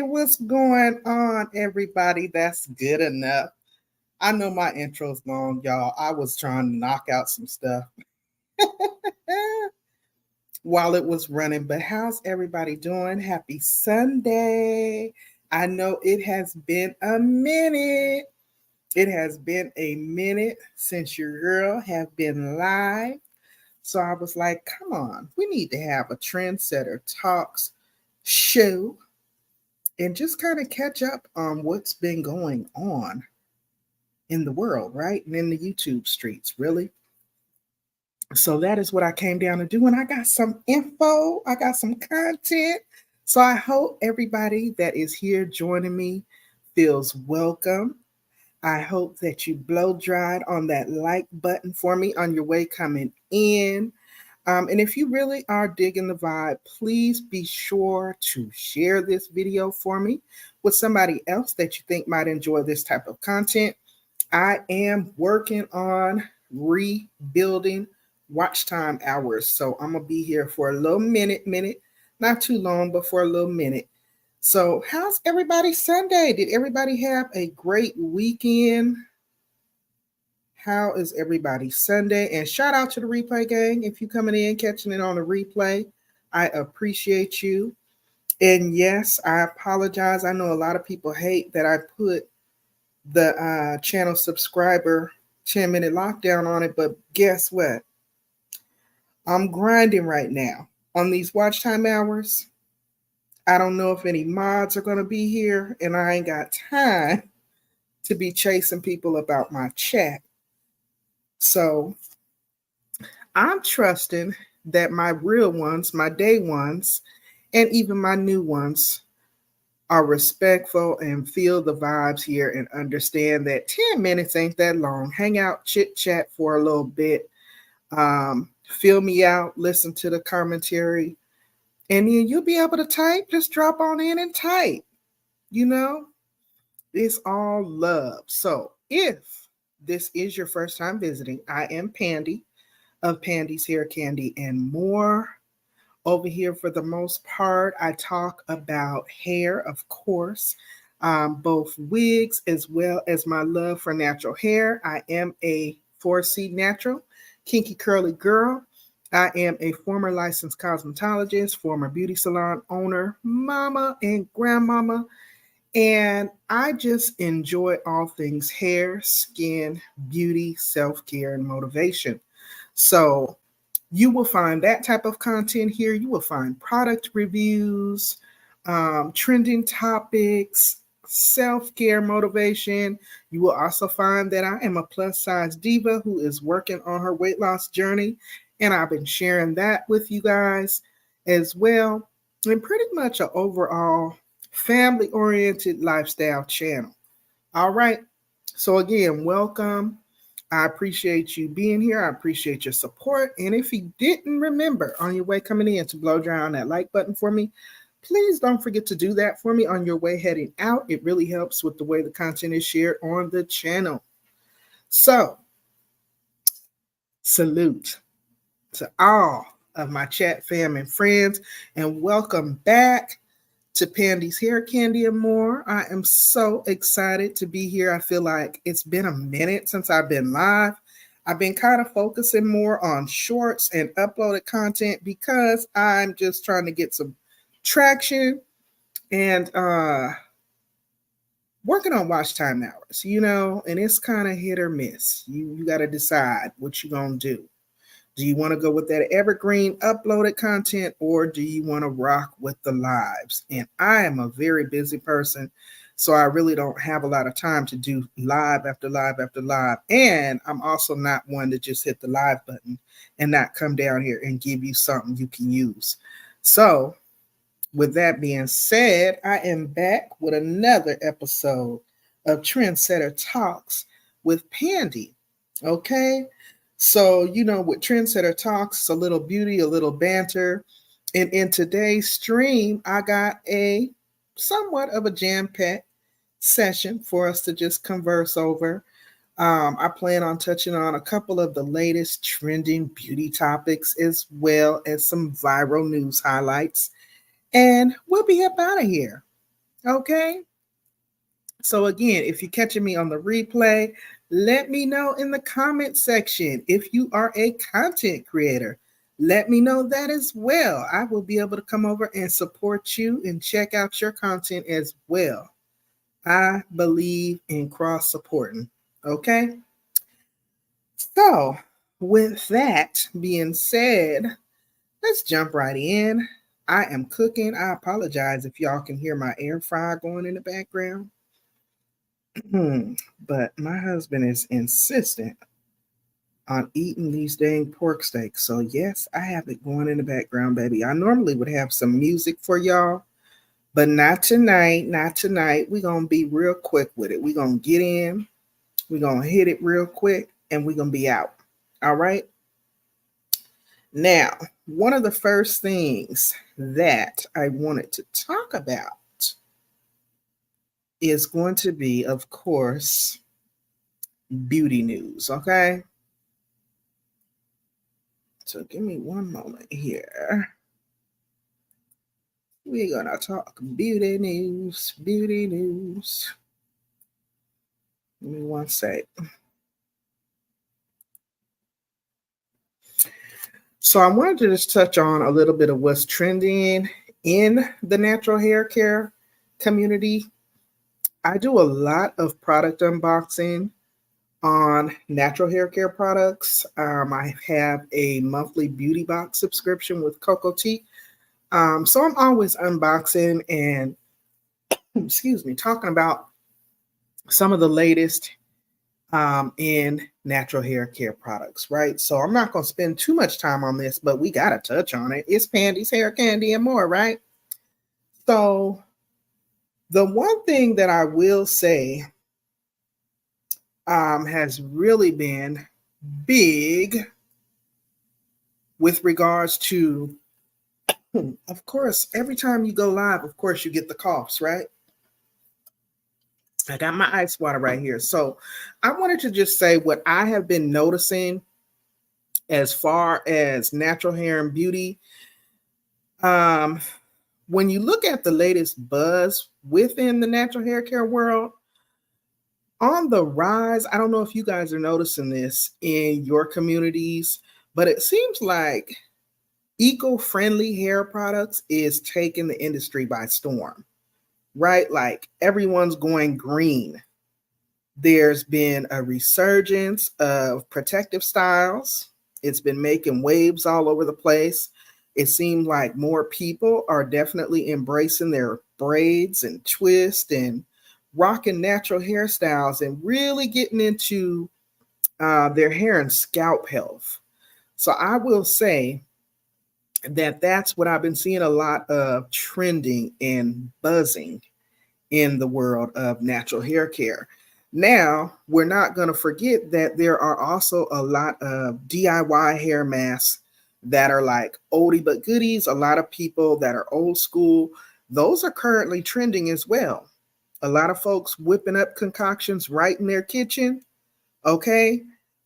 what's going on, everybody? That's good enough. I know my intro's long, y'all. I was trying to knock out some stuff while it was running, but how's everybody doing? Happy Sunday. I know it has been a minute. It has been a minute since your girl have been live. So I was like, come on, we need to have a Trendsetter Talks show and just kind of catch up on what's been going on in the world, right? And in the YouTube streets, really. So that is what I came down to do. And I got some info, I got some content. So I hope everybody that is here joining me feels welcome. I hope that you blow dried on that like button for me on your way coming in. And if you really are digging the vibe, please be sure to share this video for me with somebody else that you think might enjoy this type of content. I am working on rebuilding watch time hours. So I'm going to be here for a little minute, not too long, but for a little minute. So how's everybody Sunday? Did everybody have a great weekend? How is everybody Sunday? And shout out to the replay gang. If you coming in, catching it on the replay, I appreciate you. And yes, I apologize. I know a lot of people hate that I put the channel subscriber 10-minute lockdown on it, but guess what? I'm grinding right now on these watch time hours. I don't know if any mods are going to be here, and I ain't got time to be chasing people about my chat. So I'm trusting that my real ones, my day ones, and even my new ones are respectful and feel the vibes here and understand that 10 minutes ain't that long. Hang out, chit chat for a little bit. Feel me out, listen to the commentary, and then you'll be able to type. Just drop on in and type. You know, it's all love. So if this is your first time visiting, I am Pandi of Pandi's Hair Candy and More. Over here, for the most part, I talk about hair, of course, both wigs as well as my love for natural hair. I am a 4C natural, kinky curly girl. I am a former licensed cosmetologist, former beauty salon owner, mama and grandmama, and I just enjoy all things hair, skin, beauty, self-care, and motivation. So you will find that type of content here. You will find product reviews, trending topics, self-care motivation. You will also find that I am a plus-size diva who is working on her weight loss journey, and I've been sharing that with you guys as well. And pretty much an overall family-oriented lifestyle channel. All right. So again, welcome. I appreciate you being here. I appreciate your support. And if you didn't remember on your way coming in to blow dry on that like button for me, please don't forget to do that for me on your way heading out. It really helps with the way the content is shared on the channel. So, salute to all of my chat fam and friends, and welcome back to Pandi's Hair Candy and More. I am so excited to be here. I feel like it's been a minute since I've been live. I've been kind of focusing more on shorts and uploaded content because I'm just trying to get some traction and working on watch time hours, and it's kind of hit or miss. You got to decide what you're going to do. Do you want to go with that evergreen uploaded content, or do you want to rock with the lives? And I am a very busy person, so I really don't have a lot of time to do live after live after live. And I'm also not one to just hit the live button and not come down here and give you something you can use. So with that being said, I am back with another episode of Trendsetter Talks with Pandi. Okay? So, with Trendsetter Talks, a little beauty, a little banter. And in today's stream, I got a somewhat of a jam-packed session for us to just converse over. I plan on touching on a couple of the latest trending beauty topics as well as some viral news highlights. And we'll be up out of here. Okay. So again, if you're catching me on the replay, let me know in the comment section. If you are a content creator, let me know that as well. I will be able to come over and support you and check out your content as well. I believe in cross supporting. Okay. So, with that being said, let's jump right in. I am cooking. I apologize if y'all can hear my air fryer going in the background. But my husband is insistent on eating these dang pork steaks. So, yes, I have it going in the background, baby. I normally would have some music for y'all, but not tonight. Not tonight. We're going to be real quick with it. We're going to get in, we're going to hit it real quick, and we're going to be out. All right. Now, one of the first things that I wanted to talk about is going to be, of course, beauty news. Okay. So give me one moment here. We're going to talk beauty news, beauty news. Give me one sec. So I wanted to just touch on a little bit of what's trending in the natural hair care community. I do a lot of product unboxing on natural hair care products. I have a monthly beauty box subscription with Coco Tea. So I'm always unboxing and, excuse me, talking about some of the latest in natural hair care products, right? So I'm not going to spend too much time on this, but we got to touch on it. It's Pandi's Hair Candy and more, right? So the one thing that I will say has really been big with regards to, of course, every time you go live, of course, you get the coughs, right? I got my ice water right here. So I wanted to just say what I have been noticing as far as natural hair and beauty. When you look at the latest buzz within the natural hair care world, on the rise, I don't know if you guys are noticing this in your communities, but it seems like eco-friendly hair products is taking the industry by storm, right? Like everyone's going green. There's been a resurgence of protective styles. It's been making waves all over the place. It seems like more people are definitely embracing their braids and twists and rocking natural hairstyles and really getting into their hair and scalp health. So I will say that that's what I've been seeing a lot of trending and buzzing in the world of natural hair care. Now, we're not going to forget that there are also a lot of DIY hair masks that are like oldie but goodies. A lot of people that are old school, those are currently trending as well. A lot of folks whipping up concoctions right in their kitchen. Okay.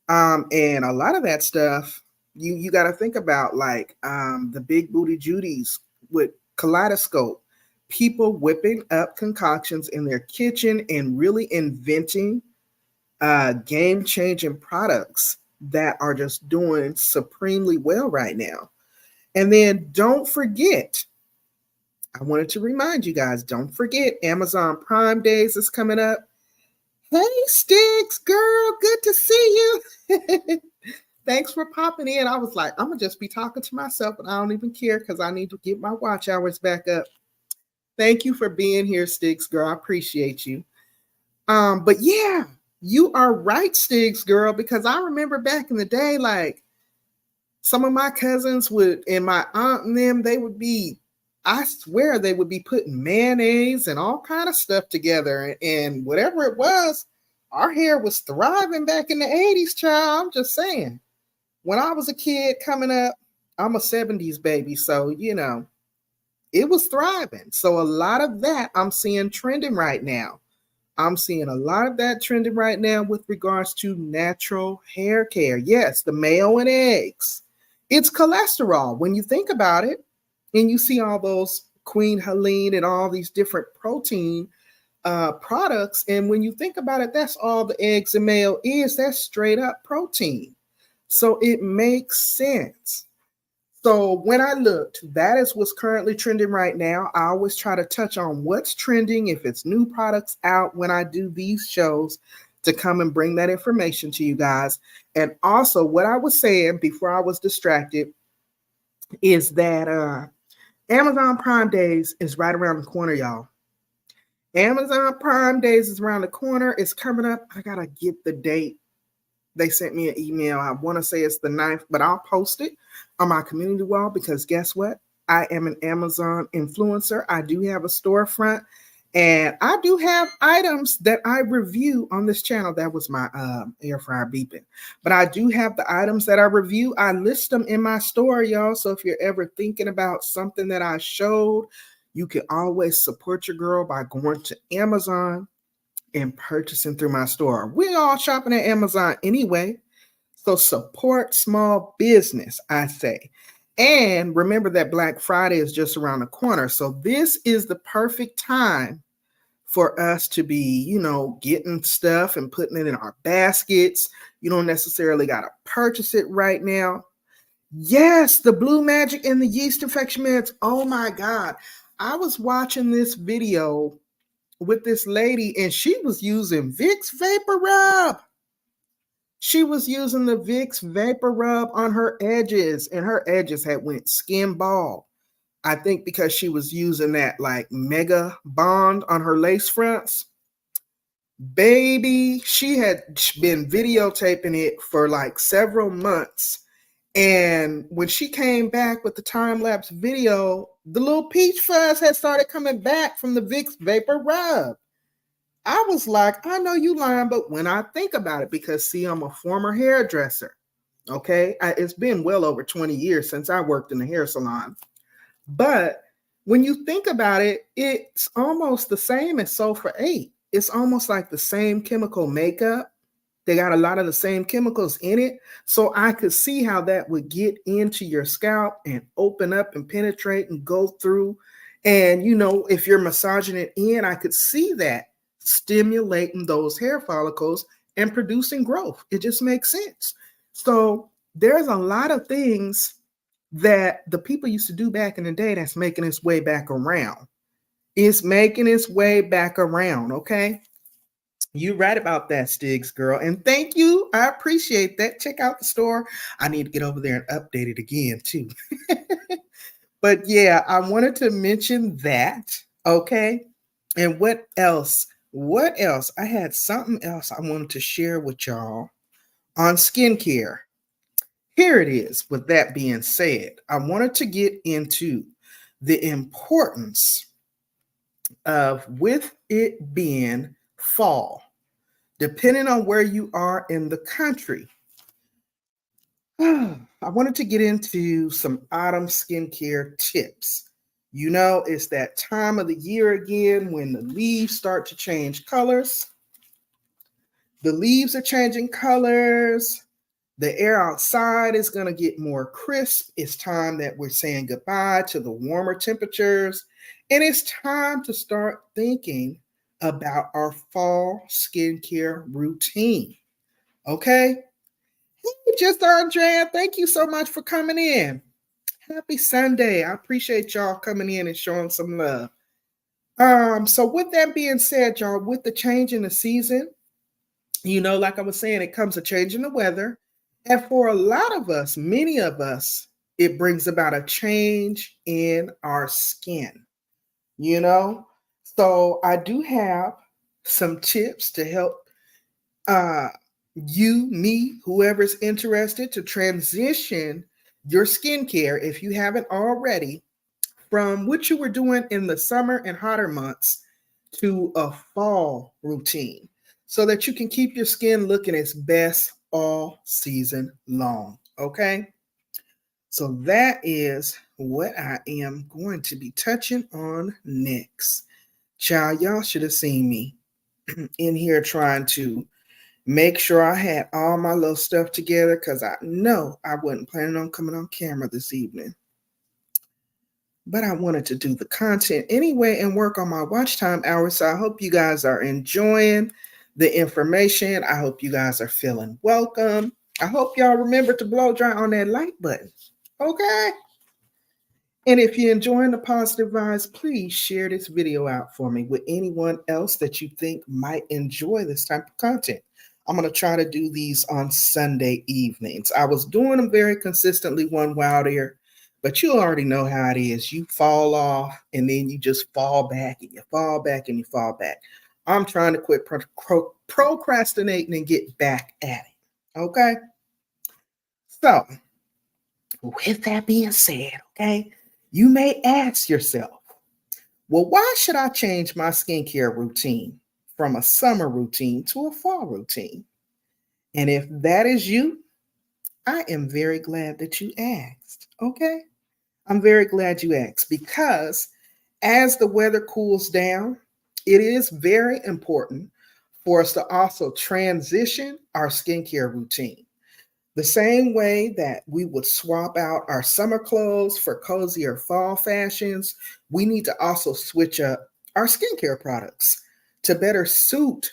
And a lot of that stuff, you got to think about like the big booty Judies with kaleidoscope, people whipping up concoctions in their kitchen and really inventing game-changing products that are just doing supremely well right now. And then don't forget, I wanted to remind you guys, don't forget Amazon Prime Days is coming up. Hey, Sticks, girl, good to see you. Thanks for popping in. I was like, I'm going to just be talking to myself, and I don't even care because I need to get my watch hours back up. Thank you for being here, Sticks, girl. I appreciate you. But yeah, you are right, Sticks, girl, because I remember back in the day, like some of my cousins would, and my aunt and them, they would be, I swear they would be putting mayonnaise and all kind of stuff together. And whatever it was, our hair was thriving back in the 80s, child. I'm just saying. When I was a kid coming up, I'm a 70s baby. So, you know, it was thriving. So a lot of that I'm seeing trending right now. I'm seeing a lot of that trending right now with regards to natural hair care. Yes, the mayo and eggs. It's cholesterol. When you think about it, and you see all those Queen Helene and all these different protein products. And when you think about it, that's all the eggs and mayo is. That's straight up protein. So it makes sense. So when I looked, that is what's currently trending right now. I always try to touch on what's trending, if it's new products out when I do these shows, to come and bring that information to you guys. And also, what I was saying before I was distracted is that Amazon Prime Days is right around the corner, y'all. Amazon Prime Days is around the corner. It's coming up. I got to get the date. They sent me an email. I want to say it's the 9th, but I'll post it on my community wall because guess what? I am an Amazon influencer. I do have a storefront and I do have items that I review on this channel. That was my air fryer beeping. But I do have the items that I review. I list them in my store, y'all. So if you're ever thinking about something that I showed, you can always support your girl by going to Amazon and purchasing through my store. We're all shopping at Amazon anyway. So support small business, I say. And remember that Black Friday is just around the corner. So this is the perfect time for us to be, getting stuff and putting it in our baskets. You don't necessarily got to purchase it right now. Yes, the Blue Magic and the yeast infection meds. Oh my God. I was watching this video with this lady and she was using Vicks Vapor Rub. She was using the Vicks Vapor Rub on her edges and her edges had went skin bald. I think because she was using that like mega bond on her lace fronts. Baby, she had been videotaping it for like several months. And when she came back with the time-lapse video, the little peach fuzz had started coming back from the Vicks Vapor Rub. I was like, I know you lying, but when I think about it, because see, I'm a former hairdresser, okay? It's been well over 20 years since I worked in the hair salon. But when you think about it, it's almost the same as Sulfur 8. It's almost like the same chemical makeup. They got a lot of the same chemicals in it. So I could see how that would get into your scalp and open up and penetrate and go through. And, if you're massaging it in, I could see that stimulating those hair follicles and producing growth. It just makes sense. So there's a lot of things that the people used to do back in the day that's making its way back around. It's making its way back around, okay? You right about that, Stiggs girl. And thank you. I appreciate that. Check out the store. I need to get over there and update it again, too. But yeah, I wanted to mention that, okay? And what else? What else? I had something else I wanted to share with y'all on skincare. Here it is. With that being said, I wanted to get into the importance of, with it being fall, depending on where you are in the country. I wanted to get into some autumn skincare tips. It's that time of the year again when the leaves start to change colors. The leaves are changing colors. The air outside is going to get more crisp. It's time that we're saying goodbye to the warmer temperatures. And it's time to start thinking about our fall skincare routine. Okay? Hey, Just Andrea, thank you so much for coming in. Happy Sunday. I appreciate y'all coming in and showing some love. So with that being said, y'all, with the change in the season, like I was saying, it comes a change in the weather. And for a lot of us, many of us, it brings about a change in our skin, So I do have some tips to help you, me, whoever's interested to transition your skincare, if you haven't already, from what you were doing in the summer and hotter months to a fall routine so that you can keep your skin looking its best all season long. Okay. So that is what I am going to be touching on next. Child, y'all should have seen me in here trying to make sure I had all my little stuff together because I know I wasn't planning on coming on camera this evening. but I wanted to do the content anyway and work on my watch time hours. So I hope you guys are enjoying the information. I hope you guys are feeling welcome. I hope y'all remember to blow dry on that like button. Okay. And if you're enjoying the positive vibes, please share this video out for me with anyone else that you think might enjoy this type of content. I'm going to try to do these on Sunday evenings. I was doing them very consistently one while there, but you already know how it is. You fall off and then you just fall back and you fall back and you fall back. I'm trying to quit procrastinating and get back at it. Okay? So, with that being said, okay, you may ask yourself, well, why should I change my skincare routine from a summer routine to a fall routine? And if that is you, I am very glad that you asked. Okay? I'm very glad you asked because as the weather cools down, it is very important for us to also transition our skincare routine. The same way that we would swap out our summer clothes for cozier fall fashions, we need to also switch up our skincare products to better suit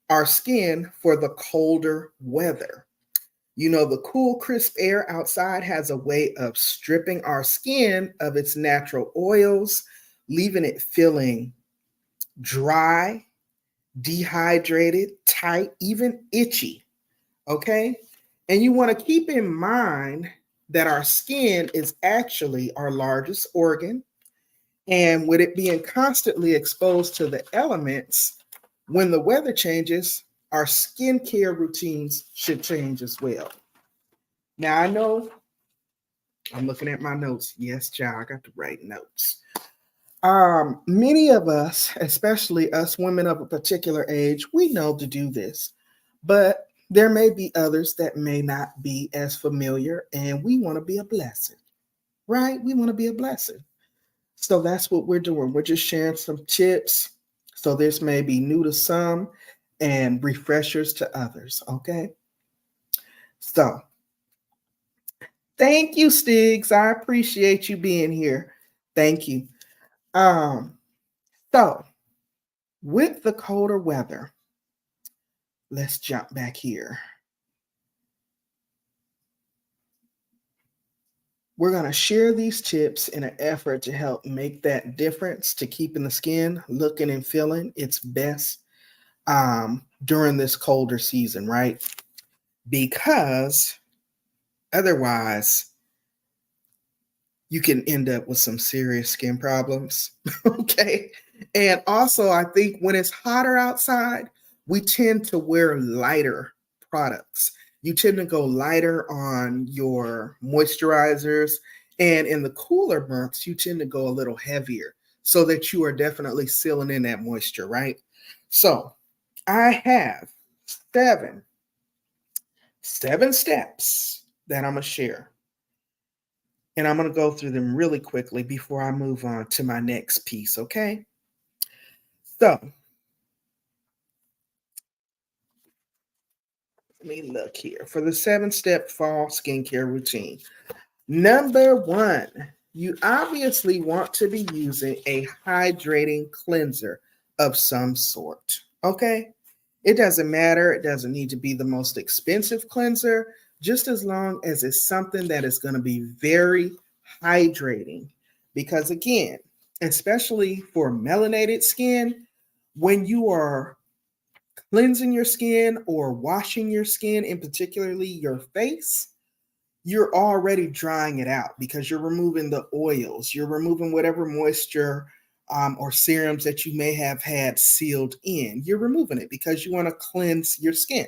our skin for the colder weather. You know, the cool, crisp air outside has a way of stripping our skin of its natural oils, leaving it feeling dry, dehydrated, tight, even itchy. Okay? And you want to keep in mind that our skin is actually our largest organ. And with it being constantly exposed to the elements, when the weather changes, our skincare routines should change as well. Now, I know I'm looking at my notes. Yes, child, I got to write notes. Many of us, especially us women of a particular age, we know to do this, but there may be others that may not be as familiar, and we want to be a blessing, right? We want to be a blessing. So that's what we're doing. We're just sharing some tips. So this may be new to some and refreshers to others, okay? So thank you, Stiggs. I appreciate you being here. Thank you. Um, so with the colder weather, let's jump back here. We're going to share these tips in an effort to help make that difference to keeping the skin looking and feeling its best during this colder season, right? Because otherwise, you can end up with some serious skin problems. Okay. And also, I think when it's hotter outside, we tend to wear lighter products. You tend to go lighter on your moisturizers. And in the cooler months, you tend to go a little heavier so that you are definitely sealing in that moisture, right? So I have seven steps that I'm going to share. And I'm going to go through them really quickly before I move on to my next piece, okay? So, let me look here for the 7-step fall skincare routine. Number 1, you obviously want to be using a hydrating cleanser of some sort, okay? It doesn't matter. It doesn't need to be the most expensive cleanser, just as long as it's something that is going to be very hydrating. Because again, especially for melanated skin, when you are cleansing your skin or washing your skin, and particularly your face, you're already drying it out because you're removing the oils, you're removing whatever moisture or serums that you may have had sealed in. You're removing it because you want to cleanse your skin.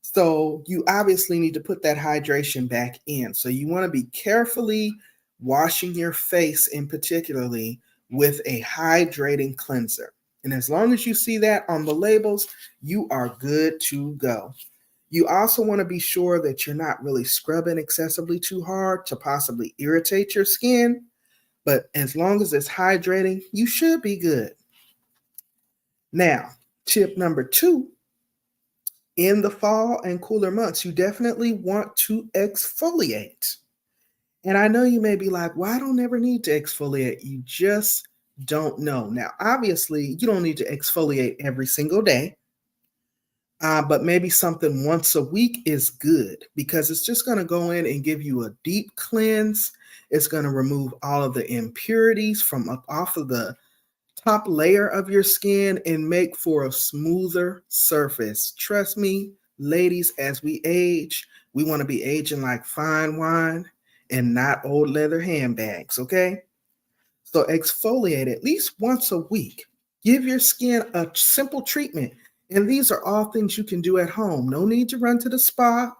So you obviously need to put that hydration back in. So you want to be carefully washing your face in particularly with a hydrating cleanser. And as long as you see that on the labels, you are good to go. You also want to be sure that you're not really scrubbing excessively too hard to possibly irritate your skin. But as long as it's hydrating, you should be good. Now, tip number 2, in the fall and cooler months, you definitely want to exfoliate. And I know you may be like, well, I don't ever need to exfoliate. You just don't know. Now, obviously, you don't need to exfoliate every single day, but maybe something once a week is good because it's just going to go in and give you a deep cleanse. It's going to remove all of the impurities from up off of the top layer of your skin and make for a smoother surface. Trust me, ladies, as we age, we want to be aging like fine wine and not old leather handbags, okay? So exfoliate at least once a week. Give your skin a simple treatment. And these are all things you can do at home. No need to run to the spa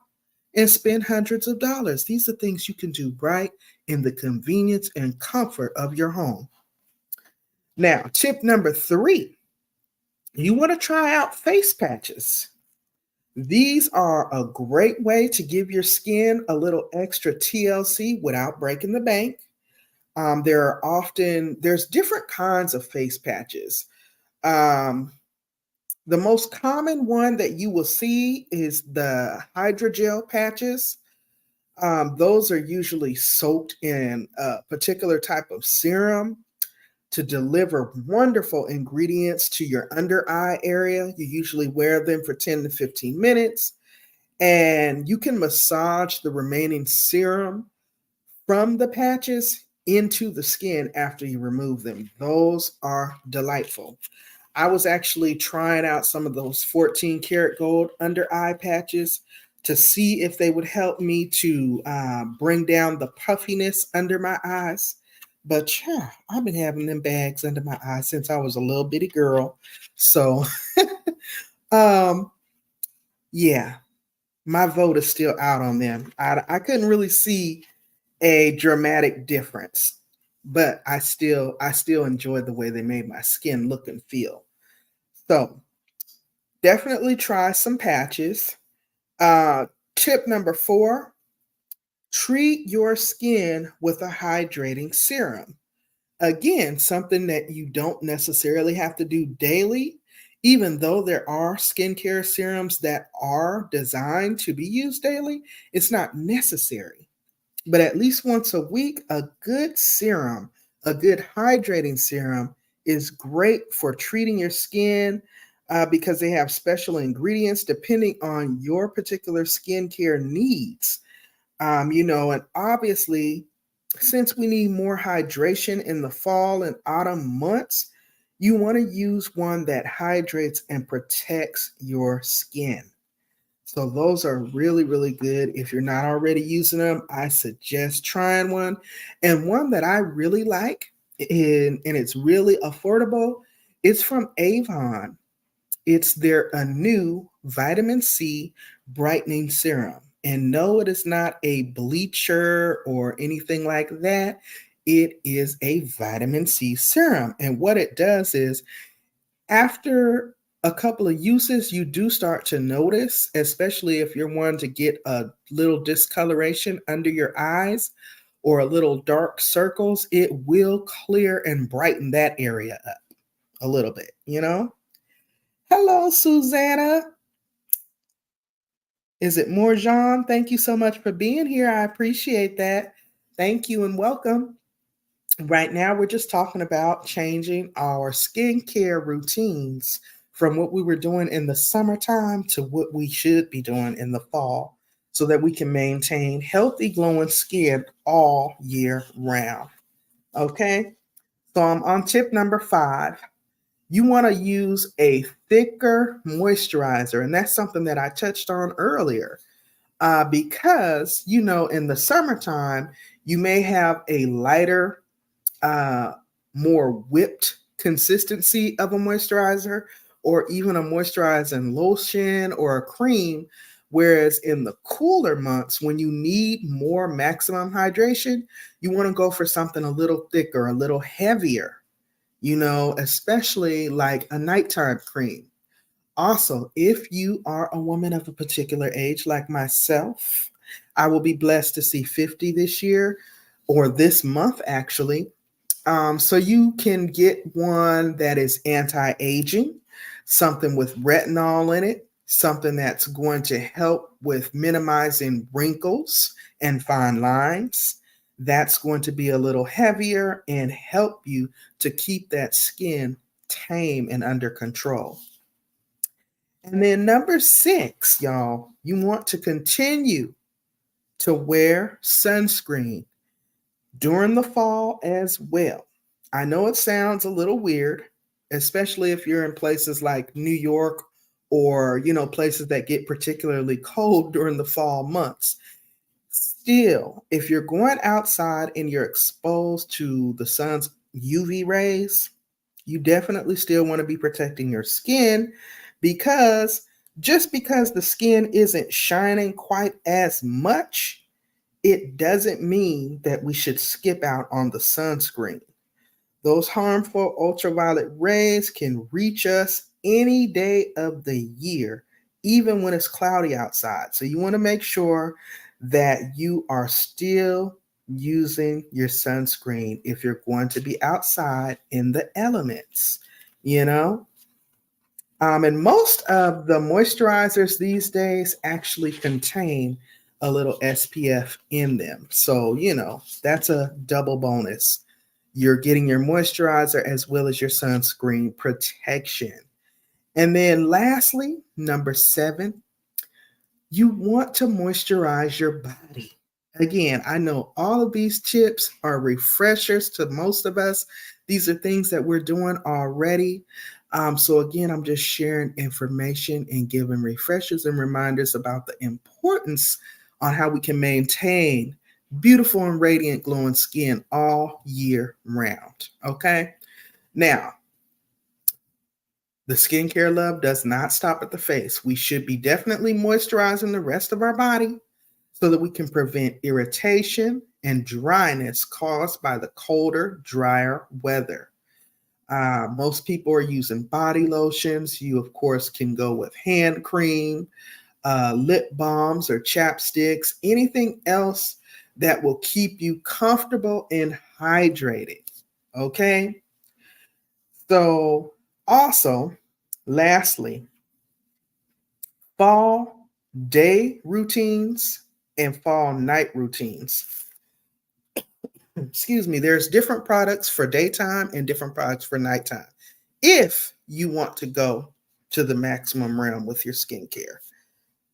and spend hundreds of dollars. These are things you can do right in the convenience and comfort of your home. Now, tip number 3, you want to try out face patches. These are a great way to give your skin a little extra TLC without breaking the bank. There's different kinds of face patches. Um, the most common one that you will see is the hydrogel patches. Those are usually soaked in a particular type of serum to deliver wonderful ingredients to your under eye area. You usually wear them for 10 to 15 minutes, and you can massage the remaining serum from the patches into the skin after you remove them. Those are delightful. I was actually trying out some of those 14 karat gold under eye patches to see if they would help me to bring down the puffiness under my eyes. But yeah, I've been having them bags under my eyes since I was a little bitty girl. So, um, yeah, my vote is still out on them. I couldn't really see a dramatic difference, but I still enjoyed the way they made my skin look and feel. So definitely try some patches. Uh, Tip number 4, treat your skin with a hydrating serum. Again, something that you don't necessarily have to do daily, even though there are skincare serums that are designed to be used daily, it's not necessary. But at least once a week, a good serum, a good hydrating serum is great for treating your skin because they have special ingredients depending on your particular skincare needs. And obviously, since we need more hydration in the fall and autumn months, you want to use one that hydrates and protects your skin. So those are really, really good. If you're not already using them, I suggest trying one. And one that I really like, and it's really affordable, it's from Avon. It's their a new vitamin C brightening serum. And no, it is not a bleacher or anything like that. It is a vitamin C serum. And what it does is after a couple of uses, you do start to notice, especially if you're one to get a little discoloration under your eyes or a little dark circles, it will clear and brighten that area up a little bit. Hello, Susanna. Is it Morjan? Thank you so much for being here. I appreciate that. Thank you and welcome. Right now, we're just talking about changing our skincare routines from what we were doing in the summertime to what we should be doing in the fall so that we can maintain healthy, glowing skin all year round. Okay, so I'm on tip number 5. You want to use a thicker moisturizer, and that's something that I touched on earlier because, in the summertime, you may have a lighter uh, more whipped consistency of a moisturizer or even a moisturizing lotion or a cream. Whereas in the cooler months, when you need more maximum hydration, you want to go for something a little thicker, a little heavier, especially like a nighttime cream. Also, if you are a woman of a particular age like myself, I will be blessed to see 50 this year or this month, actually. So you can get one that is anti-aging, something with retinol in it, something that's going to help with minimizing wrinkles and fine lines. That's going to be a little heavier and help you to keep that skin tame and under control. And then number 6, y'all, you want to continue to wear sunscreen during the fall as well. I know it sounds a little weird, especially if you're in places like New York or, places that get particularly cold during the fall months. Still, if you're going outside and you're exposed to the sun's UV rays, you definitely still want to be protecting your skin, because just because the skin isn't shining quite as much, it doesn't mean that we should skip out on the sunscreen. Those harmful ultraviolet rays can reach us any day of the year, even when it's cloudy outside. So you want to make sure that you are still using your sunscreen if you're going to be outside in the elements, you know? And most of the moisturizers these days actually contain a little SPF in them. So, that's a double bonus. You're getting your moisturizer as well as your sunscreen protection. And then lastly, number 7, you want to moisturize your body. Again, I know all of these tips are refreshers to most of us. These are things that we're doing already. So again, I'm just sharing information and giving refreshers and reminders about the importance on how we can maintain beautiful and radiant glowing skin all year round. Okay. Now, the skincare love does not stop at the face. We should be definitely moisturizing the rest of our body so that we can prevent irritation and dryness caused by the colder, drier weather. Most people are using body lotions. You, of course, can go with hand cream, lip balms or chapsticks, anything else that will keep you comfortable and hydrated. Okay? So, also, lastly, fall day routines and fall night routines. Excuse me, there's different products for daytime and different products for nighttime. If you want to go to the maximum realm with your skincare,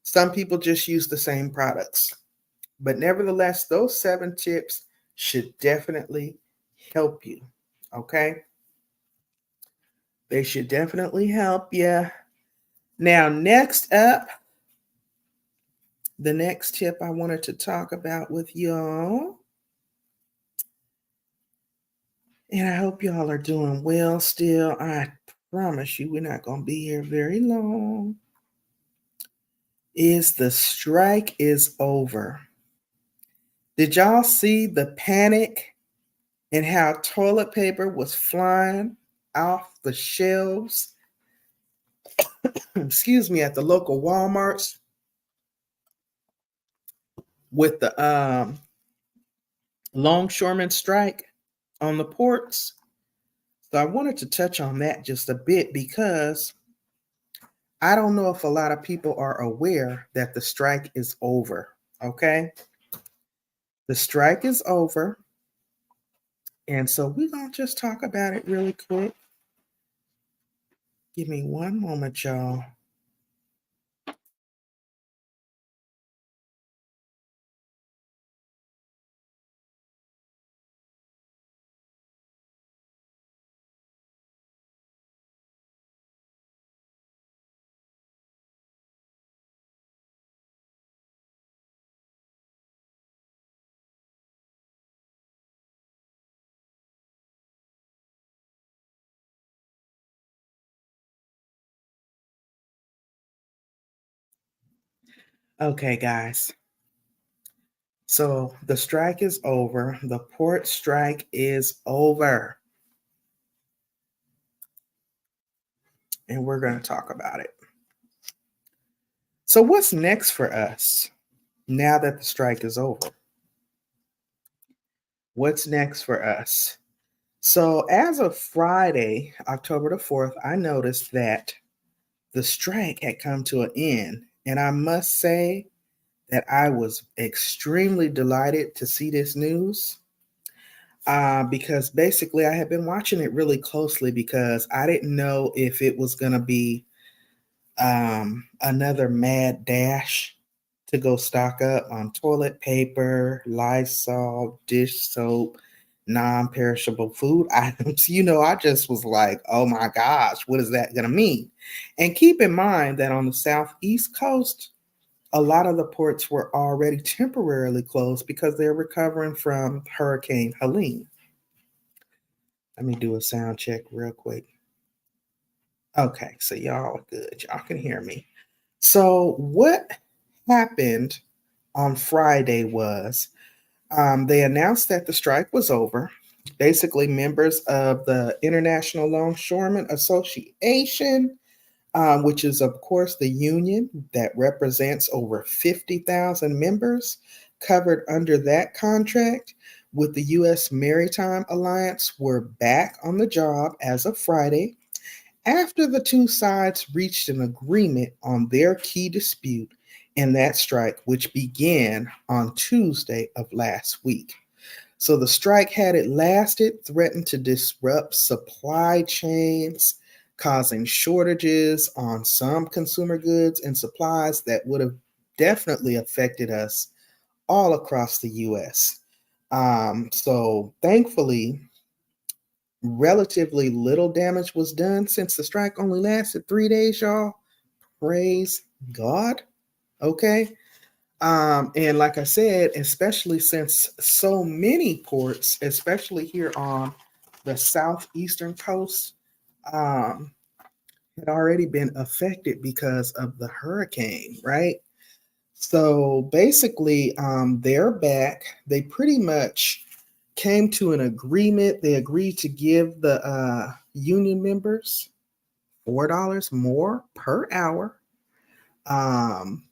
some people just use the same products. But nevertheless, those 7 tips should definitely help you. Okay? They should definitely help you. Now, next up, the next tip I wanted to talk about with y'all, and I hope y'all are doing well still. I promise you we're not going to be here very long, is the strike is over. Did y'all see the panic and how toilet paper was flying off the shelves, excuse me, at the local Walmarts with the longshoreman strike on the ports? So I wanted to touch on that just a bit because I don't know if a lot of people are aware that the strike is over. Okay. The strike is over. And so we're going to just talk about it really quick. Give me one moment, y'all. Okay, guys. So the strike is over. The port strike is over. And we're going to talk about it. So, what's next for us now that the strike is over? What's next for us? So, as of Friday, October the 4th, I noticed that the strike had come to an end. And I must say that I was extremely delighted to see this news because basically I had been watching it really closely because I didn't know if it was going to be another mad dash to go stock up on toilet paper, Lysol, dish soap, non perishable food items. I just was like, oh my gosh, what is that going to mean? And keep in mind that on the southeast coast, a lot of the ports were already temporarily closed because they're recovering from Hurricane Helene. Let me do a sound check real quick. Okay, so y'all are good. Y'all can hear me. So, what happened on Friday was they announced that the strike was over. Basically, members of the International Longshoremen Association, which is, of course, the union that represents over 50,000 members covered under that contract with the U.S. Maritime Alliance, were back on the job as of Friday after the two sides reached an agreement on their key dispute in that strike, which began on Tuesday of last week. So the strike, had it lasted, threatened to disrupt supply chains, causing shortages on some consumer goods and supplies that would have definitely affected us all across the US. So thankfully, relatively little damage was done since the strike only lasted 3 days, y'all. Praise God. Okay. And like I said, especially since so many ports, especially here on the southeastern coast, um, had already been affected because of the hurricane, right? So basically, they're back. They pretty much came to an agreement. They agreed to give the union members $4 more per hour. Um,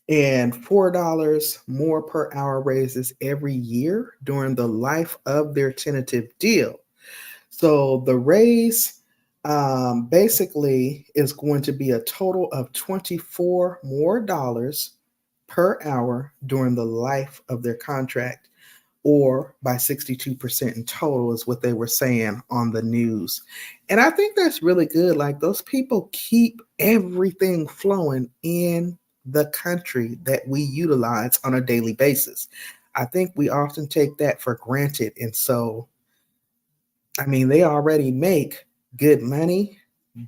and $4 more per hour raises every year during the life of their tentative deal. So the raise basically is going to be a total of 24 more dollars per hour during the life of their contract, or by 62% in total, is what they were saying on the news. And I think that's really good. Like, those people keep everything flowing in the country that we utilize on a daily basis. I think we often take that for granted. And so, I mean, they already make good money,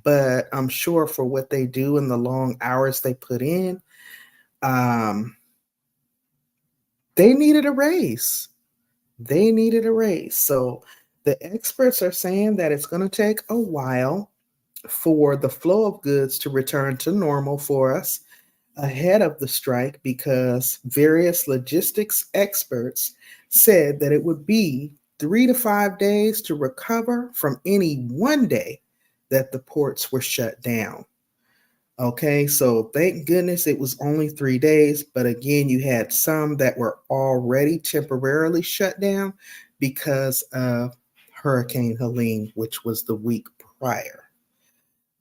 but I'm sure for what they do and the long hours they put in, um, they needed a raise. They needed a raise. So the experts are saying that it's going to take a while for the flow of goods to return to normal for us ahead of the strike, because various logistics experts said that it would be 3 to 5 days to recover from any one day that the ports were shut down. Okay, so thank goodness it was only 3 days. But again, you had some that were already temporarily shut down because of Hurricane Helene, which was the week prior.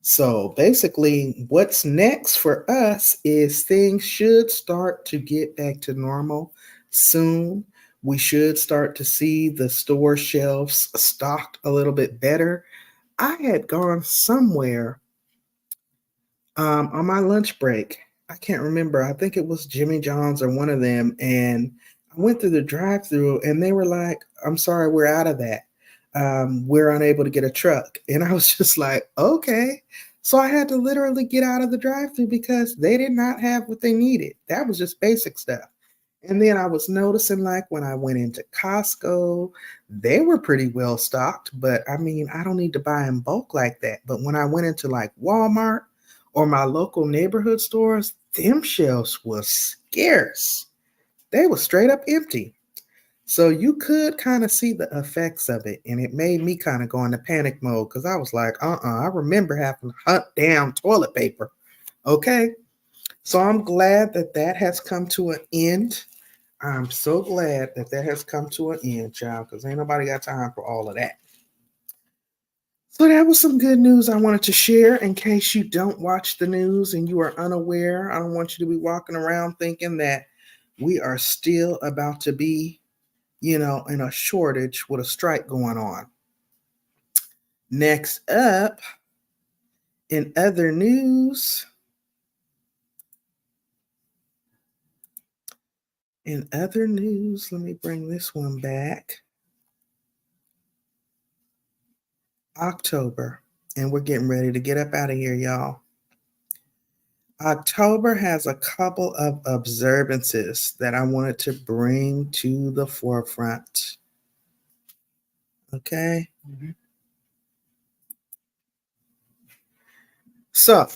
So basically, what's next for us is things should start to get back to normal soon. We should start to see the store shelves stocked a little bit better. I had gone somewhere on my lunch break. I can't remember. I think it was Jimmy John's or one of them. And I went through the drive through and they were like, I'm sorry, we're out of that. We're unable to get a truck. And I was just like, okay. So I had to literally get out of the drive through because they did not have what they needed. That was just basic stuff. And then I was noticing, like, when I went into Costco, they were pretty well stocked, but I mean, I don't need to buy in bulk like that. But when I went into like Walmart or my local neighborhood stores, them shelves was scarce. They were straight up empty. So you could kind of see the effects of it. And it made me kind of go into panic mode because I was like, I remember having to hunt down toilet paper. Okay. So I'm glad that that has come to an end. I'm so glad that that has come to an end, child, because ain't nobody got time for all of that. So that was some good news I wanted to share in case you don't watch the news and you are unaware. I don't want you to be walking around thinking that we are still about to be, in a shortage with a strike going on. Next up, in other news, let me bring this one back. October, and we're getting ready to get up out of here, y'all. October has a couple of observances that I wanted to bring to the forefront. Okay. So,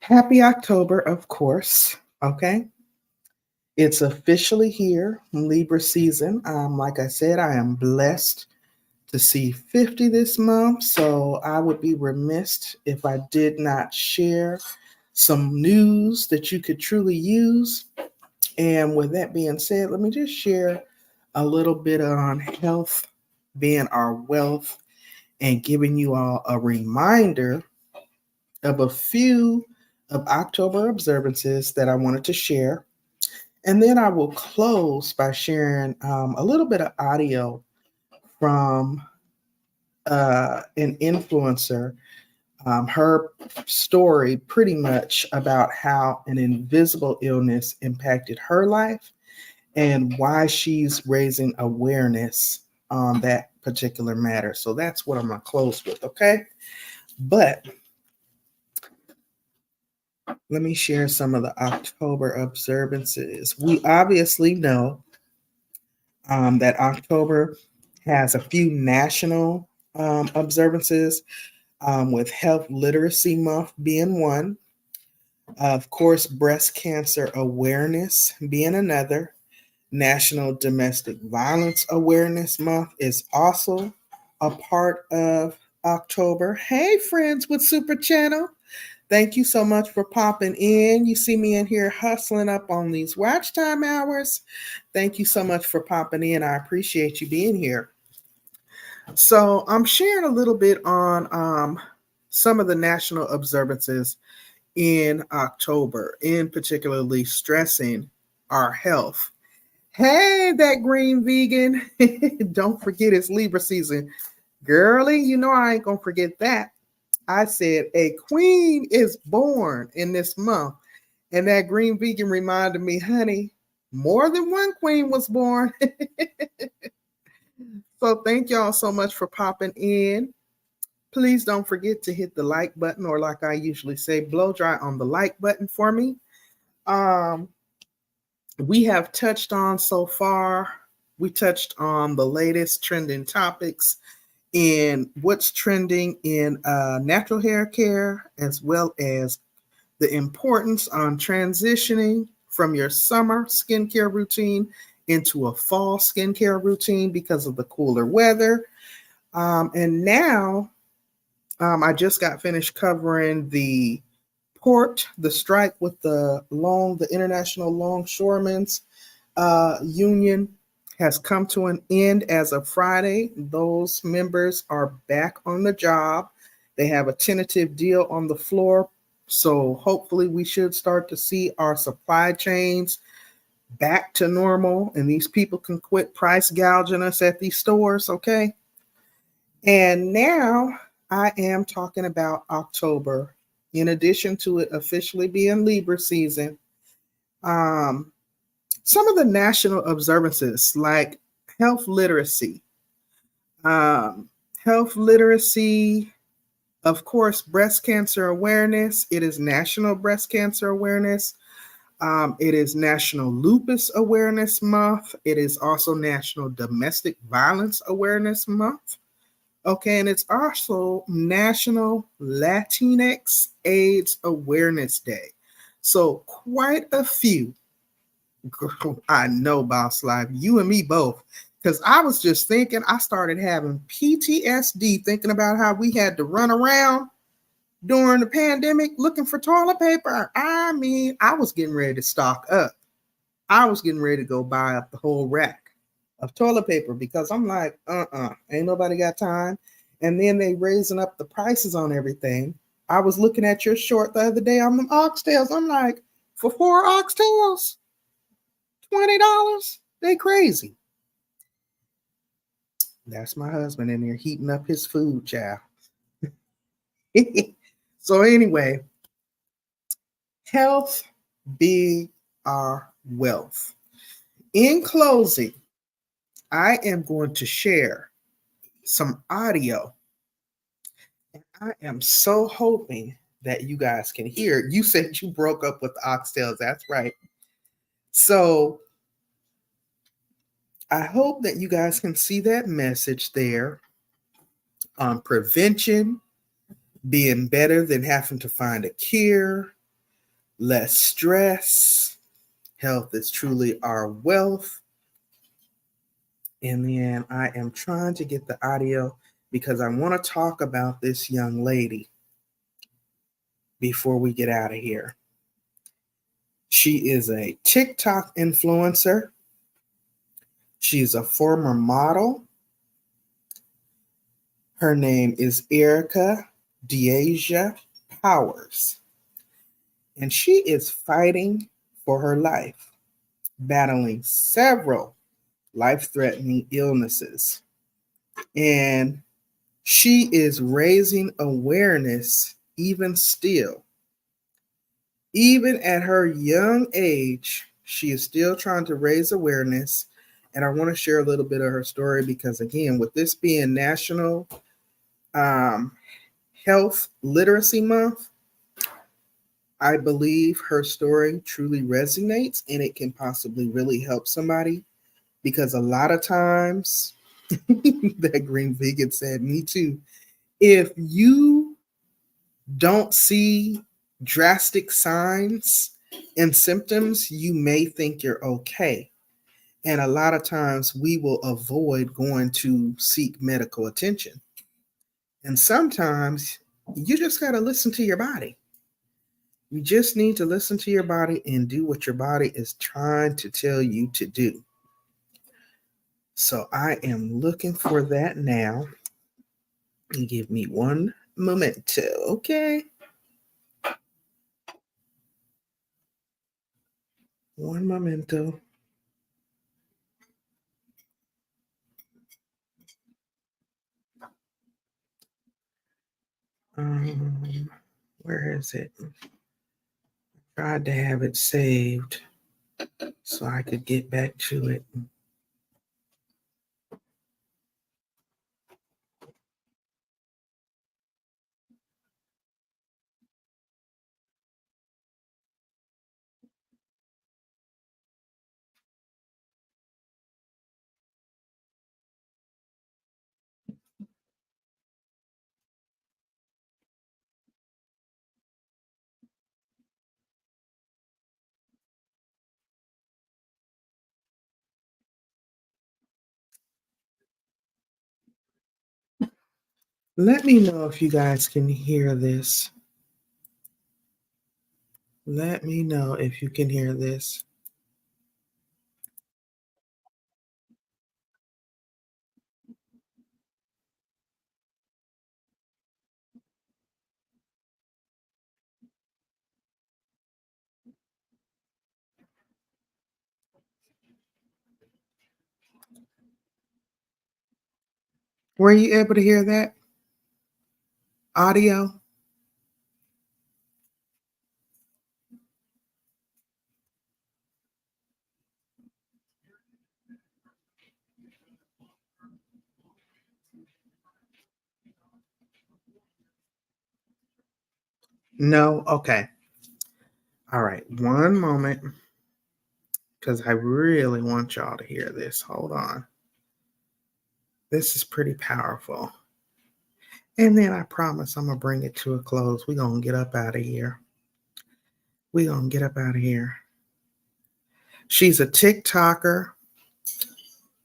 happy October, of course. Okay. It's officially here, Libra season. Like I said, I am blessed to see 50 this month. So I would be remiss if I did not share some news that you could truly use. And with that being said, let me just share a little bit on health being our wealth and giving you all a reminder of a few of October observances that I wanted to share. And then I will close by sharing a little bit of audio from an influencer, her story pretty much about how an invisible illness impacted her life and why she's raising awareness on that particular matter. So that's what I'm going to close with, okay? But let me share some of the October observances. We obviously know that October has a few national observances, with Health Literacy Month being one. Of course, Breast Cancer Awareness being another. National Domestic Violence Awareness Month is also a part of October. Hey, friends with Super Channel. Thank you so much for popping in. You see me in here hustling up on these watch time hours. Thank you so much for popping in. I appreciate you being here. So I'm sharing a little bit on some of the national observances in October, in particularly stressing our health. Hey, that green vegan. Don't forget it's Libra season. Girlie, you know I ain't going to forget that. I said a queen is born in this month. And that green vegan reminded me, honey, more than one queen was born. So thank y'all so much for popping in. Please don't forget to hit the like button, or like I usually say, blow dry on the like button for me. We have touched on so far, we touched on the latest trending topics in what's trending in natural hair care, as well as the importance on transitioning from your summer skincare routine into a fall skincare routine because of the cooler weather. And now I just got finished covering the strike with the International Longshoremen's Union has come to an end as of Friday. Those members are back on the job. They have a tentative deal on the floor. So hopefully we should start to see our supply chains back to normal, and these people can quit price gouging us at these stores, okay? And now I am talking about October. In addition to it officially being Libra season, some of the national observances like health literacy. Health literacy, of course, breast cancer awareness. It is National Breast Cancer Awareness. It is National Lupus Awareness Month. It is also National Domestic Violence Awareness Month. Okay, and it's also National Latinx AIDS Awareness Day. So quite a few. Girl, I know, Boss Life, you and me both. Because I was just thinking, I started having PTSD thinking about how we had to run around during the pandemic looking for toilet paper. I mean, I was getting ready to stock up. I was getting ready to go buy up the whole rack of toilet paper because I'm like, ain't nobody got time. And then they raising up the prices on everything. I was looking at your short the other day on them oxtails. I'm like, for 4 oxtails, $20. They crazy. That's my husband in there heating up his food, child. So anyway, health be our wealth. In closing, I am going to share some audio. And I am so hoping that you guys can hear it. You said you broke up with the oxtails. That's right. So I hope that you guys can see that message there on prevention being better than having to find a cure, less stress. Health is truly our wealth. And then I am trying to get the audio because I want to talk about this young lady before we get out of here. She is a TikTok influencer. She's a former model. Her name is Erica Deasia Powers. And she is fighting for her life, battling several life-threatening illnesses. And she is raising awareness even still. Even at her young age, she is still trying to raise awareness. And I want to share a little bit of her story because, again, with this being National Health Literacy Month, I believe her story truly resonates and it can possibly really help somebody because a lot of times, that green vegan said, me too, if you don't see drastic signs and symptoms, you may think you're okay. And a lot of times we will avoid going to seek medical attention. And sometimes you just got to listen to your body. You just need to listen to your body and do what your body is trying to tell you to do. So I am looking for that now. Give me one momento, okay? One momento. Where is it? Tried to have it saved so I could get back to it. Let me know if you guys can hear this. Let me know if you can hear this. Were you able to hear that audio? No? Okay. All right. One moment because I really want y'all to hear this. Hold on. This is pretty powerful. And then I promise I'm going to bring it to a close. We're going to get up out of here. We're going to get up out of here. She's a TikToker,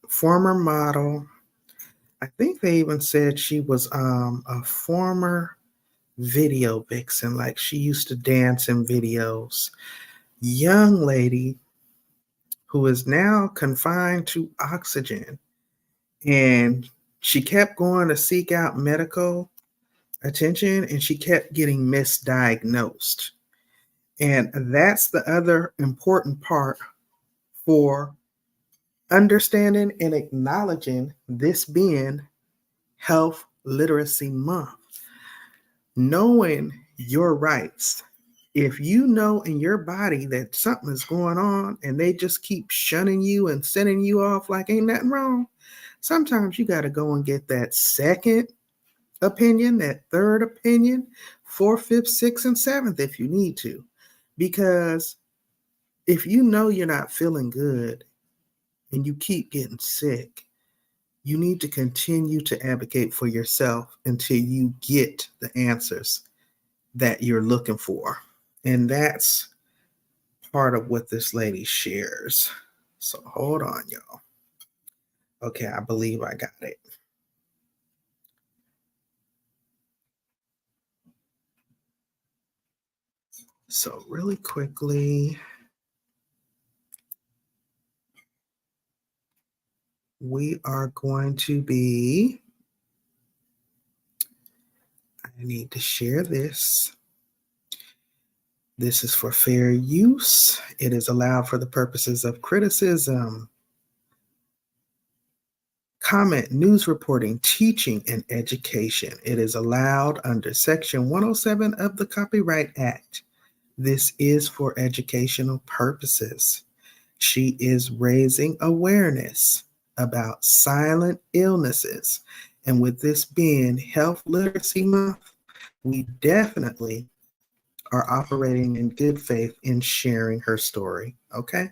former model. I think they even said she was a former video vixen, like she used to dance in videos. Young lady who is now confined to oxygen. And she kept going to seek out medical attention and she kept getting misdiagnosed. And that's the other important part for understanding and acknowledging this being Health Literacy Month. Knowing your rights. If you know in your body that something is going on and they just keep shunning you and sending you off like ain't nothing wrong, sometimes you got to go and get that second opinion, that third opinion, fourth, fifth, sixth, and seventh if you need to. Because if you know you're not feeling good and you keep getting sick, you need to continue to advocate for yourself until you get the answers that you're looking for. And that's part of what this lady shares. So hold on, y'all. Okay, I believe I got it. So really quickly, we are going to be, I need to share this. This is for fair use. It is allowed for the purposes of criticism, comment, news reporting, teaching, and education. It is allowed under Section 107 of the Copyright Act. This is for educational purposes. She is raising awareness about silent illnesses. And with this being Health Literacy Month, we definitely are operating in good faith in sharing her story. Okay?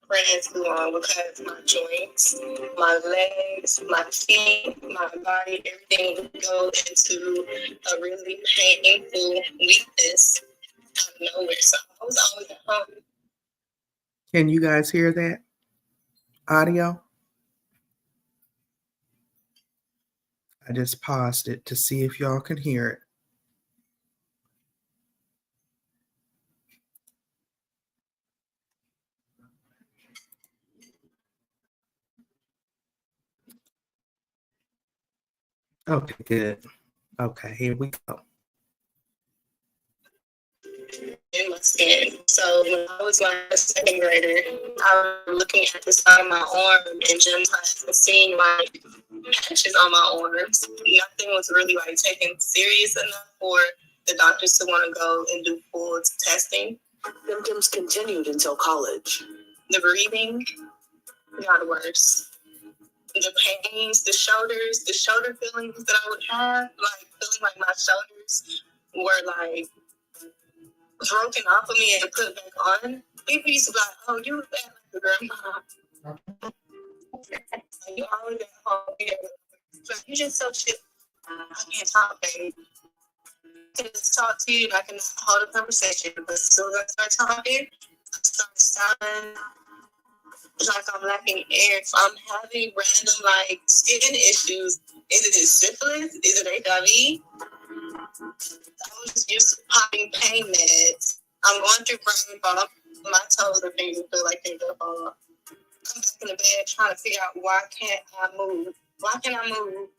Praying too long because my joints, my legs, my feet, my body, everything would go into a really painful weakness out of nowhere. So I was always at home. Can you guys hear that audio? I just paused it to see if y'all can hear it. Okay, good. Okay, here we go. In my skin. So when I was like a second grader, I was looking at the side of my arm in gym class and seeing like patches on my arms. Nothing was really like taken serious enough for the doctors to want to go and do full testing. Symptoms continued until college. The breathing got worse. The pains, the shoulder feelings that I would have, like feeling like my shoulders were like broken off of me and put back on. People used to be like, "Oh, you look like a grandma. You always at home. You just so chill. I can't talk, baby. I can just talk to you and I can hold a conversation. But as soon as I start talking, I start sounding like I'm lacking air. If I'm having random like skin issues, is it syphilis? Is it HIV? I was just used to popping pain meds. I'm going through brain fog. My toes and fingers feel like they're gonna fall off. I'm back in the bed trying to figure out why can't I move? Why can't I move?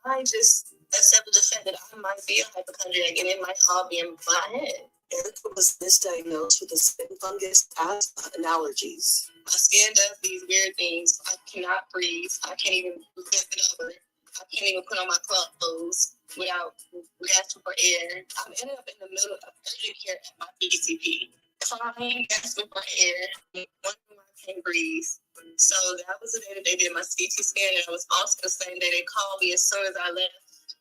I just accepted the fact that I might be a hypochondriac and it might all be in my head. Erica was misdiagnosed with a skin fungus, asthma, and allergies. My skin does these weird things. I cannot breathe. I can't even lift it over. I can't even put on my clothes without gasping for air. I'm ended up in the middle of urgent care at my PCP, crying, gasping for air, wondering why I can't breathe. So that was the day that they did my CT scan, and it was also the same day they called me as soon as I left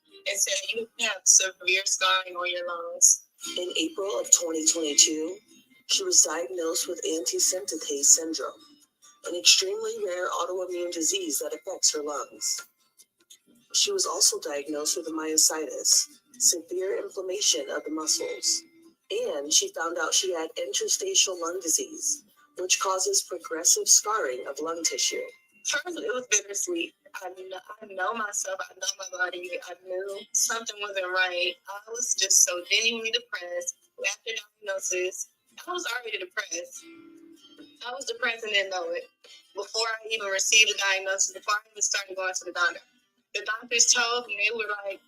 and said, "You have severe scarring on your lungs." In April of 2022, she was diagnosed with antisynthetase syndrome, an extremely rare autoimmune disease that affects her lungs. She was also diagnosed with myositis, severe inflammation of the muscles, and she found out she had interstitial lung disease, which causes progressive scarring of lung tissue. First, it was bittersweet. I know myself. I know my body. I knew something wasn't right. I was just so genuinely depressed after diagnosis. I was already depressed. I was depressed and didn't know it. Before I even received the diagnosis, before I even started going to the doctor. The doctors told me, they were like,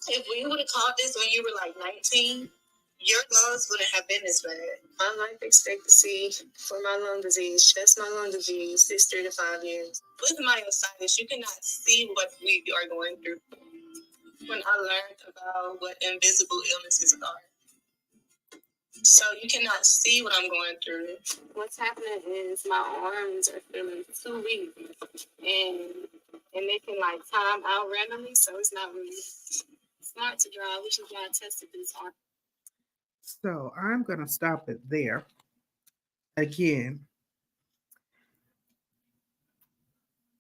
if we would have caught this when you were like 19, your lungs wouldn't have been this bad. My life expectancy for my lung disease, just my lung disease, is 3 to 5 years. With myositis, you cannot see what we are going through. When I learned about what invisible illnesses are, so you cannot see what I'm going through. What's happening is my arms are feeling too weak, and they can like time out randomly, so it's not really smart to drive, which is why I tested this on. So I'm going to stop it there. Again,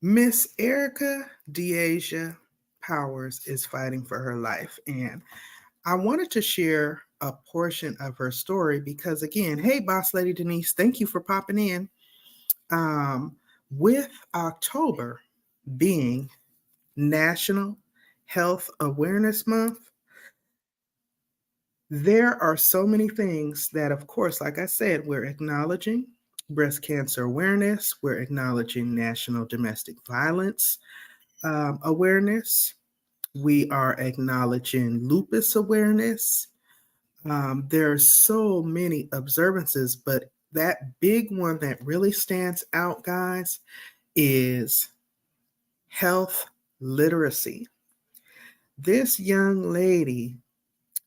Miss Erica Deasia Powers is fighting for her life. And I wanted to share a portion of her story because, again, hey, Boss Lady Denise, thank you for popping in. With October being National Health Awareness Month, there are so many things that, of course, like I said, we're acknowledging breast cancer awareness, we're acknowledging National Domestic Violence awareness, we are acknowledging lupus awareness. There are so many observances, but that big one that really stands out, guys, is health literacy. This young lady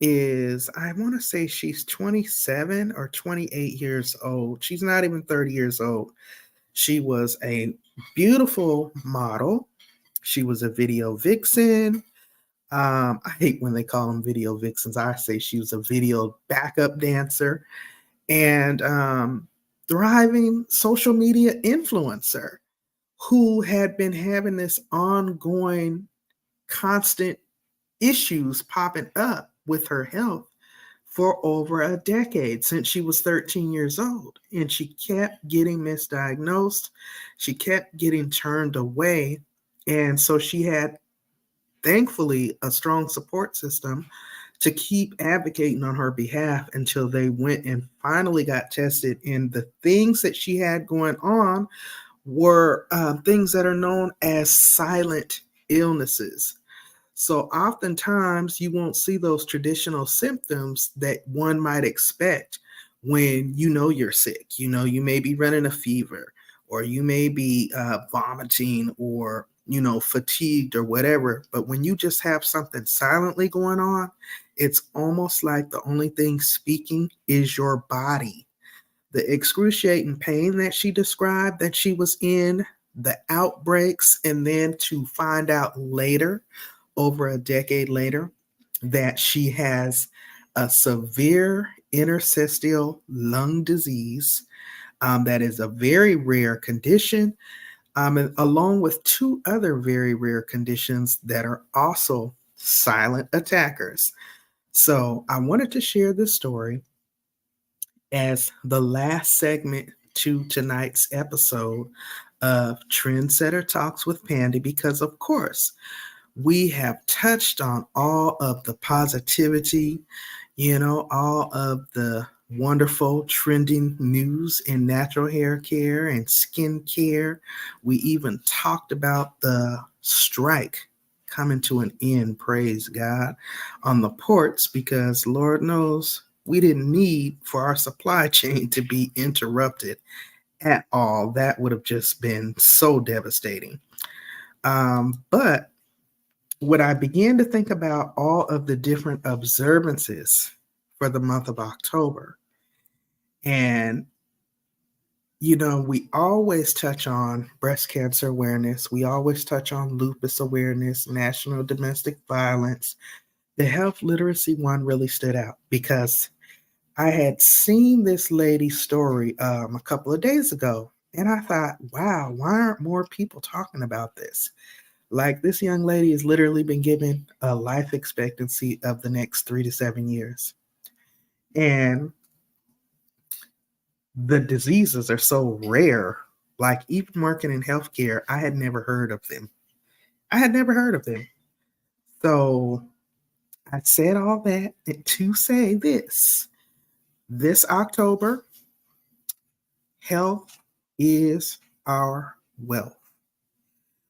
is, I want to say she's 27 or 28 years old. She's not even 30 years old. She was a beautiful model. She was a video vixen. I hate when they call them video vixens. I say she was a video backup dancer and thriving social media influencer who had been having this ongoing, constant issues popping up with her health for over a decade since she was 13 years old. And she kept getting misdiagnosed. She kept getting turned away. And so she had, thankfully, a strong support system to keep advocating on her behalf until they went and finally got tested. And the things that she had going on were things that are known as silent illnesses. So oftentimes you won't see those traditional symptoms that one might expect when you know you're sick. You know, you may be running a fever, or you may be vomiting, or, you know, fatigued or whatever. But when you just have something silently going on, it's almost like the only thing speaking is your body. The excruciating pain that she described that she was in, the outbreaks, and then to find out later, over a decade later, that she has a severe interstitial lung disease that is a very rare condition, and along with two other very rare conditions that are also silent attackers. So I wanted to share this story as the last segment to tonight's episode of Trendsetter Talks with Pandi, because, of course, we have touched on all of the positivity, you know, all of the wonderful trending news in natural hair care and skin care. We even talked about the strike coming to an end, praise God, on the ports, because Lord knows we didn't need for our supply chain to be interrupted at all. That would have just been so devastating. But when I began to think about all of the different observances for the month of October, and you know, we always touch on breast cancer awareness, we always touch on lupus awareness, national domestic violence. The health literacy one really stood out because I had seen this lady's story a couple of days ago, and I thought, wow, why aren't more people talking about this? Like, this young lady has literally been given a life expectancy of the next 3 to 7 years. And the diseases are so rare. Like, even working in healthcare, I had never heard of them. I had never heard of them. So I said all that to say this. This October, health is our wealth.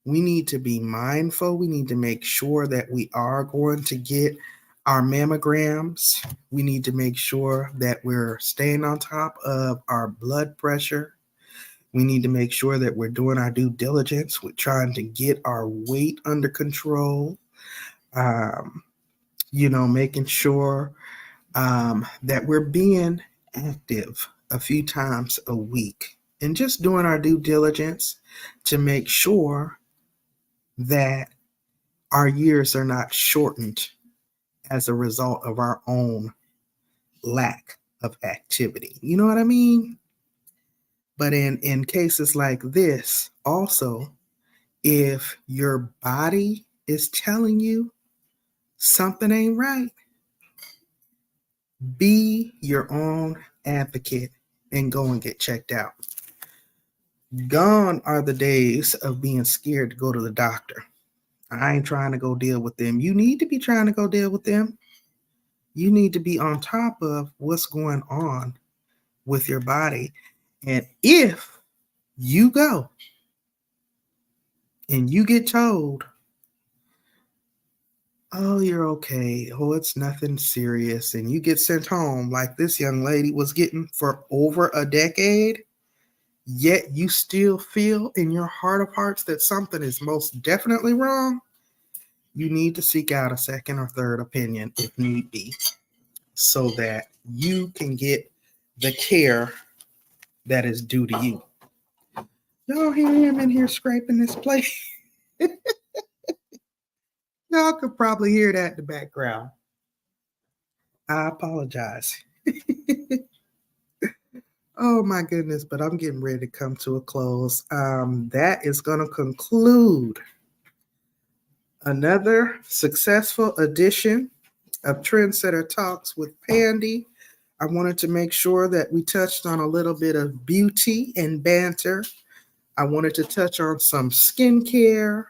We need to be mindful. We need to make sure that we are going to get our mammograms. We need to make sure that we're staying on top of our blood pressure. We need to make sure that we're doing our due diligence with trying to get our weight under control. Um, making sure that we're being active a few times a week and just doing our due diligence to make sure that our years are not shortened as a result of our own lack of activity. You know what I mean? But in cases like this, also, if your body is telling you something ain't right, be your own advocate and go and get checked out. Gone are the days of being scared to go to the doctor. I ain't trying to go deal with them. You need to be trying to go deal with them. You need to be on top of what's going on with your body. And if you go and you get told, oh, you're okay, oh, it's nothing serious, and you get sent home like this young lady was getting for over a decade, yet you still feel in your heart of hearts that something is most definitely wrong, you need to seek out a second or third opinion if need be, so that you can get the care that is due to you. Y'all hear him in here scraping this plate? Y'all could probably hear that in the background. I apologize. Oh my goodness, but I'm getting ready to come to a close. That is going to conclude another successful edition of Trendsetter Talks with Pandi. I wanted to make sure that we touched on a little bit of beauty and banter. I wanted to touch on some skincare,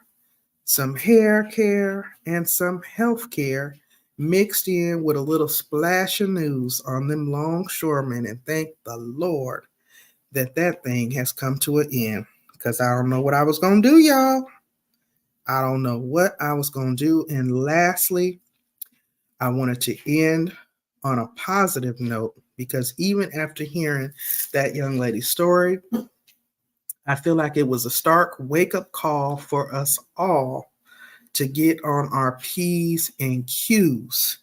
some hair care, and some health care mixed in with a little splash of news on them longshoremen. And thank the Lord that that thing has come to an end, because I don't know what I was going to do, y'all. I don't know what I was going to do. And lastly, I wanted to end on a positive note, because even after hearing that young lady's story, I feel like it was a stark wake-up call for us all to get on our P's and Q's,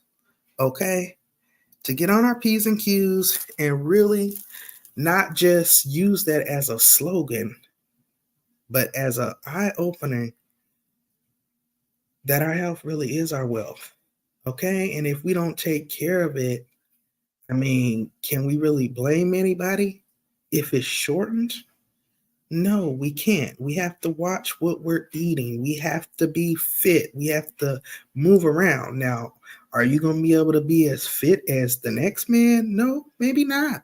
okay? To get on our P's and Q's and really not just use that as a slogan, but as an eye-opening that our health really is our wealth, okay? And if we don't take care of it, I mean, can we really blame anybody if it's shortened? No, we can't. We have to watch what we're eating. We have to be fit. We have to move around. Now, are you going to be able to be as fit as the next man? No, maybe not,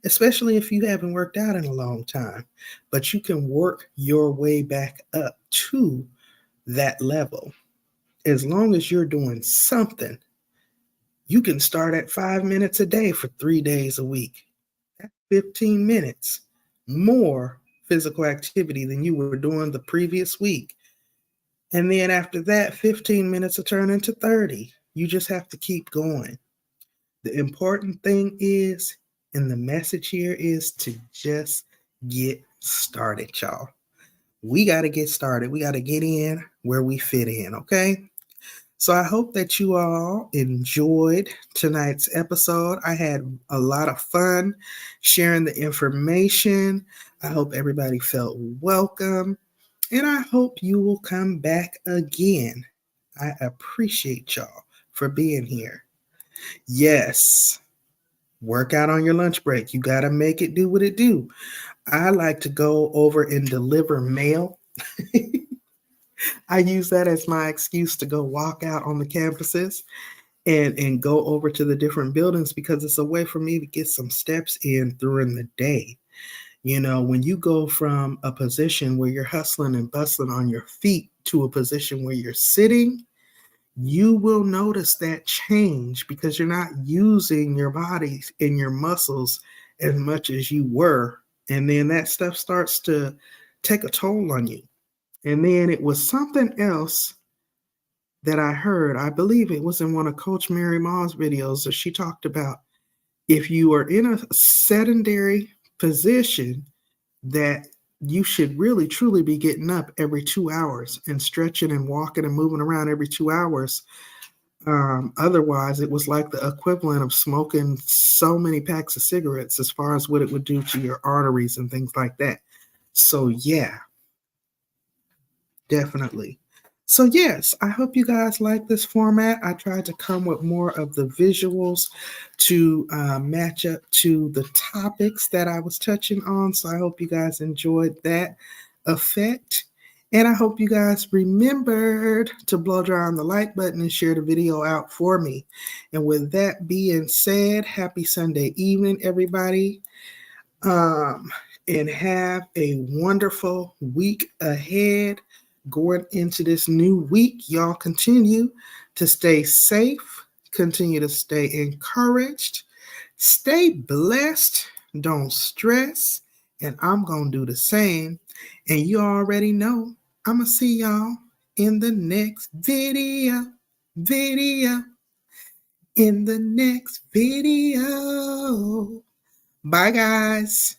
especially if you haven't worked out in a long time. But you can work your way back up to that level. As long as you're doing something, you can start at 5 minutes a day for 3 days a week. That's 15 minutes more physical activity than you were doing the previous week. And then after that, 15 minutes will turn into 30. You just have to keep going. The important thing is, and the message here is to just get started, y'all. We got to get started. We got to get in where we fit in, okay? So I hope that you all enjoyed tonight's episode. I had a lot of fun sharing the information. I hope everybody felt welcome, and I hope you will come back again. I appreciate y'all for being here. Yes, work out on your lunch break. You got to make it do what it do. I like to go over and deliver mail. I use that as my excuse to go walk out on the campuses and go over to the different buildings, because it's a way for me to get some steps in during the day. You know, when you go from a position where you're hustling and bustling on your feet to a position where you're sitting, you will notice that change because you're not using your body and your muscles as much as you were. And then that stuff starts to take a toll on you. And then it was something else that I heard. I believe it was in one of Coach Mary Ma's videos that she talked about if you are in a sedentary position, that you should really truly be getting up every 2 hours and stretching and walking and moving around every 2 hours. Otherwise, it was like the equivalent of smoking so many packs of cigarettes as far as what it would do to your arteries and things like that. So, yeah, definitely. So, yes, I hope you guys like this format. I tried to come with more of the visuals to match up to the topics that I was touching on. So, I hope you guys enjoyed that effect. And I hope you guys remembered to blow dry on the like button and share the video out for me. And with that being said, happy Sunday evening, everybody. Um, and have a wonderful week ahead. Going into this new week, y'all continue to stay safe, continue to stay encouraged, stay blessed, don't stress, and I'm going to do the same. And you already know, I'm going to see y'all in the next in the next video. Bye, guys.